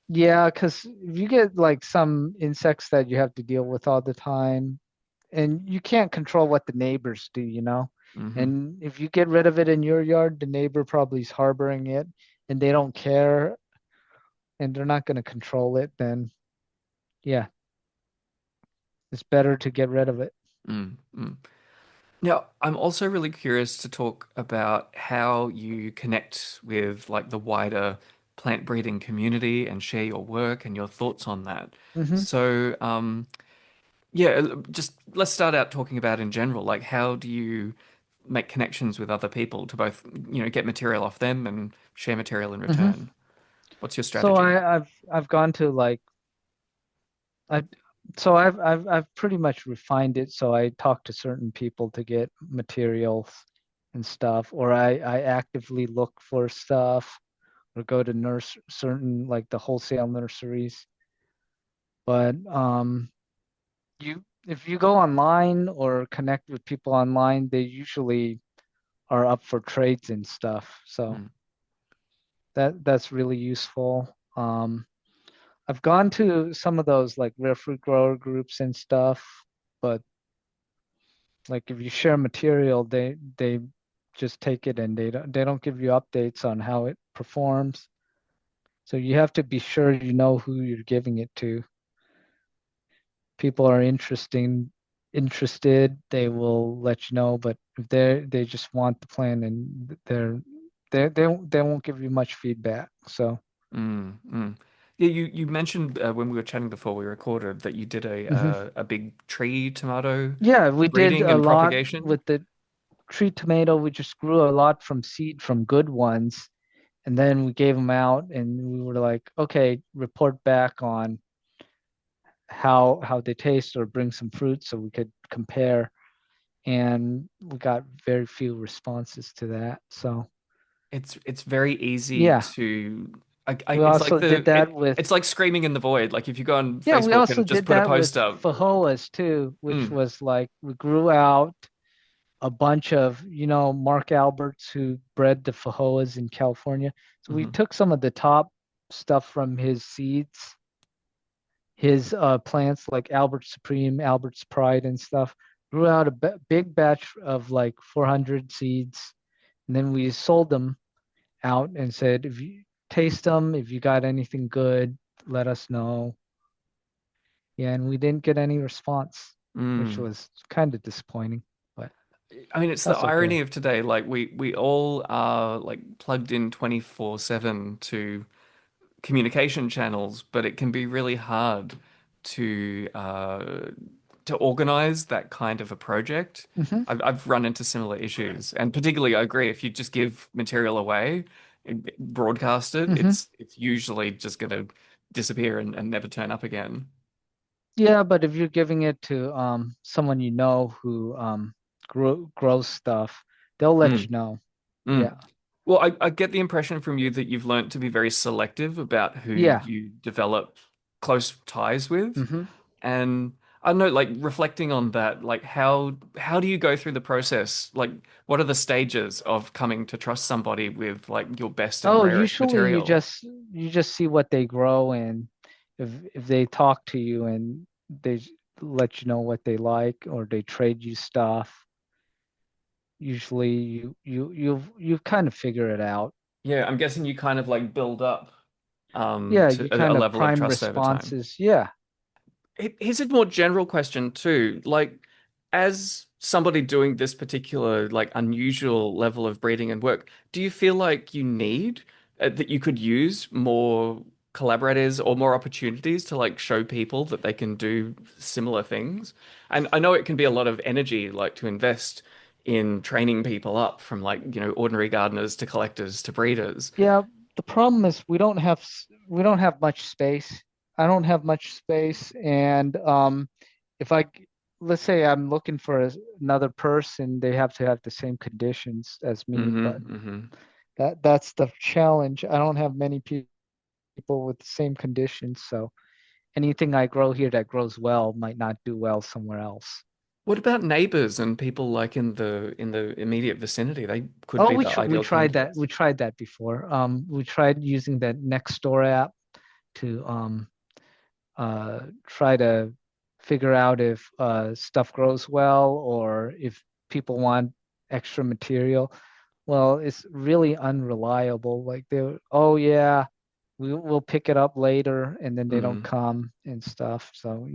yeah, because if you get like some insects that you have to deal with all the time, and you can't control what the neighbors do, you know? Hmm. And if you get rid of it in your yard, the neighbor probably is harboring it and they don't care and they're not going to control it, then yeah, it's better to get rid of it. Mm. Now, I'm also really curious to talk about how you connect with like the wider plant breeding community and share your work and your thoughts on that. Hmm. So, yeah, just let's start out talking about in general, like how do you make connections with other people to both, get material off them and share material in Hmm. return? What's your So strategy? I've gone to like I I've pretty much refined it. So I talk to certain people to get materials and stuff, or I actively look for stuff or go to certain like the wholesale nurseries. But you if you go online or connect with people online, they usually are up for trades and stuff. So Mm. that's really useful. I've gone to some of those like rare fruit grower groups and stuff, but like if you share material, they just take it and they don't give you updates on how it performs. So you have to be sure you know who you're giving it to. People are interested, they will let you know, but if they just want the plan and they won't give you much feedback. So Mm, mm. Yeah, you mentioned when we were chatting before we recorded that you did mhm. a big tree tomato Yeah, we did breeding a and lot propagation. with the tree tomato. We just grew a lot from seed from good ones, and then we gave them out, and we were like, okay, report back on how they taste or bring some fruit so we could compare. And we got very few responses to that. So It's very easy yeah, to we it's like also did that with it's like screaming in the void. Like if you go on yeah, we Facebook also and just did put a that with post up. fajoas too, which Mm, was like we grew out a bunch of, Mark Alberts who bred the fajoas in California. So we hmm took some of the top stuff from his seeds, his plants like Albert Supreme, Albert's Pride and stuff, grew out a big batch of like 400 seeds. And then we sold them out and said, if you taste them, if you got anything good, let us know. Yeah, and we didn't get any response, which mm. was kind of disappointing, but I mean, it's the that's okay. irony of today. Like we all are like plugged in 24/7 to communication channels, but it can be really hard to organize that kind of a project. Hmm. I've run into similar issues, and particularly I agree if you just give material away, broadcast it, Hmm. it's usually just going to disappear and never turn up again. Yeah, but if you're giving it to someone you know who grows stuff, they'll let you Mm, know. mm. Yeah. Well, I get the impression from you that you've learned to be very selective about who Yeah. you develop close ties with. Hmm. And I don't know, like reflecting on that, like how do you go through the process? Like what are the stages of coming to trust somebody with like your best and Oh, rarest usually material? you just see what they grow, and if they talk to you and they let you know what they like or they trade you stuff, usually you kind of figure it out. Yeah, I'm guessing you kind of like build up Yeah, to you a kind of level of prime trust over time. responses. Yeah. Here's a more general question too. Like, as somebody doing this particular, like, unusual level of breeding and work, do you feel like you need that you could use more collaborators or more opportunities to like show people that they can do similar things? And I know it can be a lot of energy, like, to invest in training people up from like, ordinary gardeners to collectors to breeders. Yeah, the problem is we don't have much space. I don't have much space, and if let's say I'm looking for another person, they have to have the same conditions as me, but Hmm. that's the challenge. I don't have many people with the same conditions, so anything I grow here that grows well might not do well somewhere else. What about neighbors and people like in the immediate vicinity? They could Oh, be the we ideal tried that. We candidates. tried that before. We tried using that next door app to try to figure out if stuff grows well or if people want extra material. Well, it's really unreliable. Like oh yeah, we'll pick it up later, and then they don't Mm. come and stuff. So,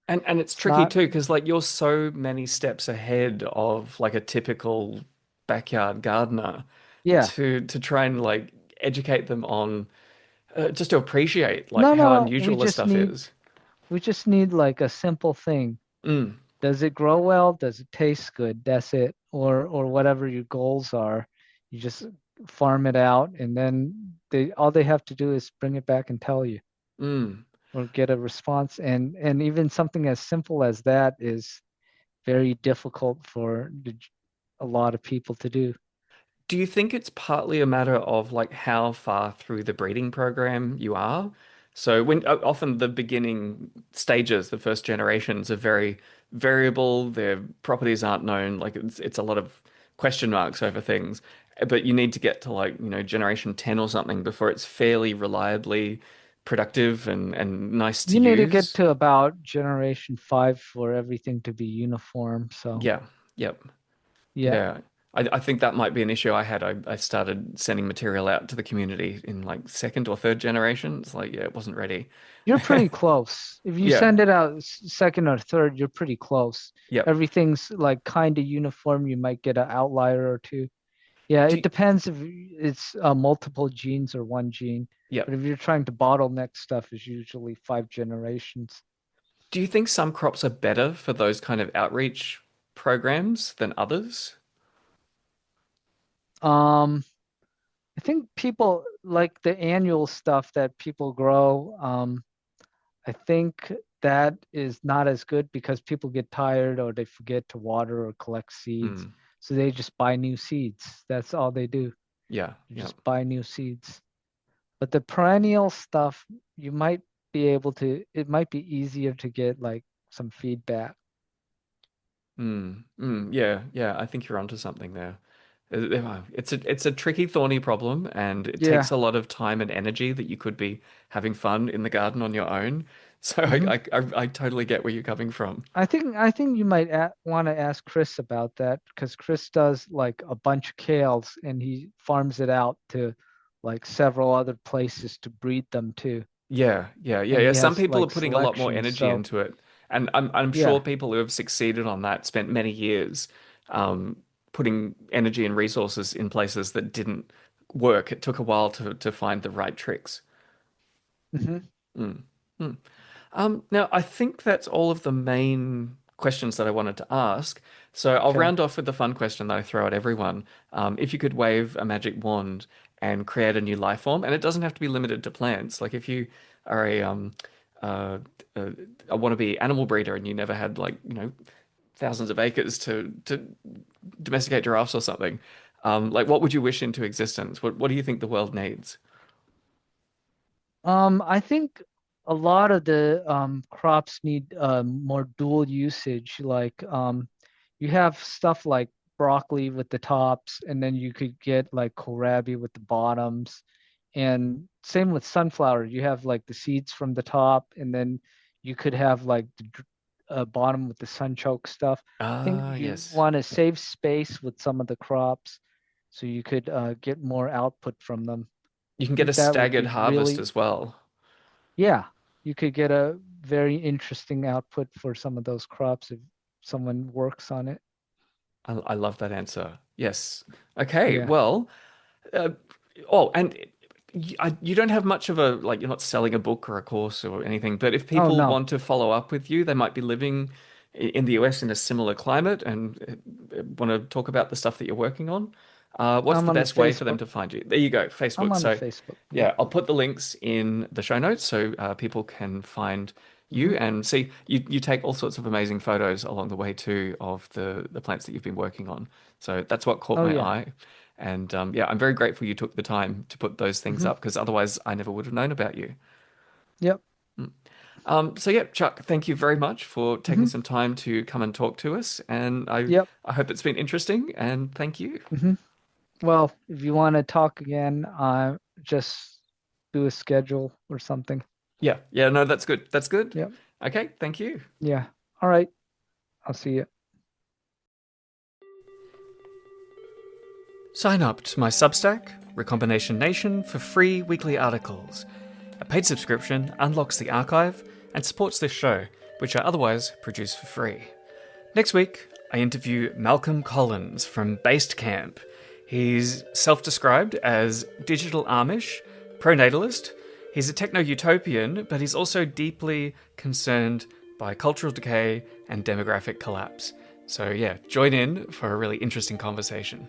And it's it's tricky not, too, because like you're so many steps ahead of like a typical backyard gardener yeah. to try and like educate them on just to appreciate like No, how no, unusual this stuff is. we just need like a simple thing. Mm, Does it grow well? Does it taste good? That's it. Or whatever your goals are. You just farm it out, and then they all they have to do is bring it back and tell you mm. or get a response. And even something as simple as that is very difficult for a lot of people to do. Do you think it's partly a matter of like how far through the breeding program you are? So when often the beginning stages, the first generations are very variable, their properties aren't known, like it's a lot of question marks over things. But you need to get to like, generation 10 or something before it's fairly reliably productive and nice to You need to get use. to about generation 5 for everything to be uniform. So Yeah. Yep. yeah. Yeah. I think that might be an issue I had. I started sending material out to the community in like second or third generation. It's like, yeah, it wasn't ready. You're pretty close. If you Yeah. send it out second or third, you're pretty close. Yep. Everything's like kind of uniform. You might get an outlier or two. Yeah, Do it depends if it's multiple genes or one gene. But yep. if you're trying to bottleneck stuff, it's usually 5 generations. Do you think some crops are better for those kind of outreach programs than others? Um, I think people like the annual stuff that people grow. I think that is not as good because people get tired or they forget to water or collect seeds. Mm. So they just buy new seeds. That's all they do. Yeah. You Yeah. just buy new seeds. But the perennial stuff, you might be able to, it might be easier to get like some feedback. Yeah, yeah, I think you're onto something there. It's a tricky, thorny problem, and it takes Yeah. a lot of time and energy that you could be having fun in the garden on your own. So hmm I totally get where you're coming from. I think you might want to ask Chris about that because Chris does like a bunch of kales and he farms it out to like several other places to breed them too. Yeah, yeah, yeah, And yeah. he Some has people are like putting a lot more selections. energy So into it, and I'm sure yeah. people who have succeeded on that spent many years um, putting energy and resources in places that didn't work. It took a while to find the right tricks. hmm Mm. Mm. Now, I think that's all of the main questions that I wanted to ask. So I'll Okay. round off with the fun question that I throw at everyone. If you could wave a magic wand and create a new life form, and it doesn't have to be limited to plants. Like if you are uh, a, a wannabe animal breeder and you never had like, thousands of acres to domesticate giraffes or something, like what would you wish into existence? What do you think the world needs? I think a lot of the crops need more dual usage. Like you have stuff like broccoli with the tops, and then you could get like kohlrabi with the bottoms. And same with sunflower. You have like the seeds from the top, and then you could have like the bottom with the sunchoke stuff. I think Ah, you yes. want to save space with some of the crops so you could get more output from them. You can I get a think that would staggered be harvest really, as well. yeah, you could get a very interesting output for some of those crops if someone works on it. I love that answer. Yes. Okay. Yeah. Well, uh, oh, and you don't have much of a like. You're not selling a book or a course or anything. But if Oh people no, want to follow up with you, they might be living in the US in a similar climate and want to talk about the stuff that you're working on. What's I'm the on the best way for them Facebook. to find you? There you go, I'm Facebook. on the So, Facebook. Yeah. yeah, I'll put the links in the show notes so people can find hmm you and see you take all sorts of amazing photos along the way too of the plants that you've been working on. So that's what caught Oh my yeah. eye. And yeah, I'm very grateful you took the time to put those things hmm up because otherwise I never would have known about you. Yep. So yeah, Chuck, thank you very much for taking hmm some time to come and talk to us. And Yep. I hope it's been interesting and thank you. hmm Well, if you want to talk again, just do a schedule or something. Yeah, yeah, no, that's good. That's good. Yep. Okay, thank you. Yeah. All right. I'll see you. Sign up to my Substack, Recombination Nation, for free weekly articles. A paid subscription unlocks the archive and supports this show, which I otherwise produce for free. Next week, I interview Malcolm Collins from Based Camp. He's self described as digital Amish, pronatalist. He's a techno utopian, but he's also deeply concerned by cultural decay and demographic collapse. So, yeah, join in for a really interesting conversation.